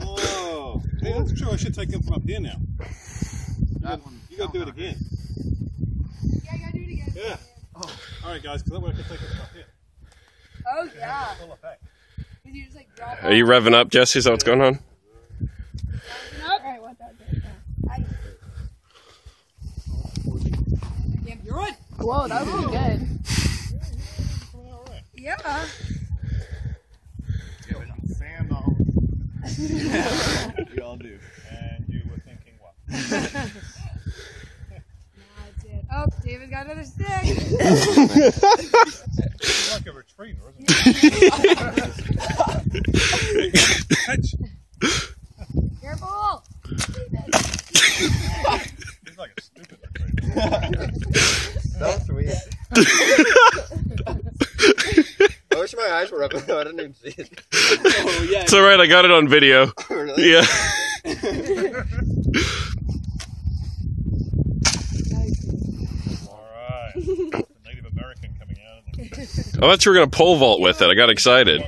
Oh, hey, that's true. I should take them from up here now. You gotta do it again. Yeah, I gotta do it again. Yeah. Oh. All right, guys, because that way I can take it from up here. Oh yeah. Full effect. You just, like, drop Are you revving up, Jesse? Is that what's going on? Alright, watch out. Damn, you're on. Whoa, that was pretty good. Yeah. Sand on. We all do. And you were thinking what? Oh, David got another stick. It's like a retriever, isn't it? Careful. He's like a stupid retriever. So sweet. I wish my eyes were open. I didn't even see it. Oh, yeah. It's alright, I got it on video. Really? Yeah. Alright. The Native American coming out. I thought you were going to pole vault with it. I got excited.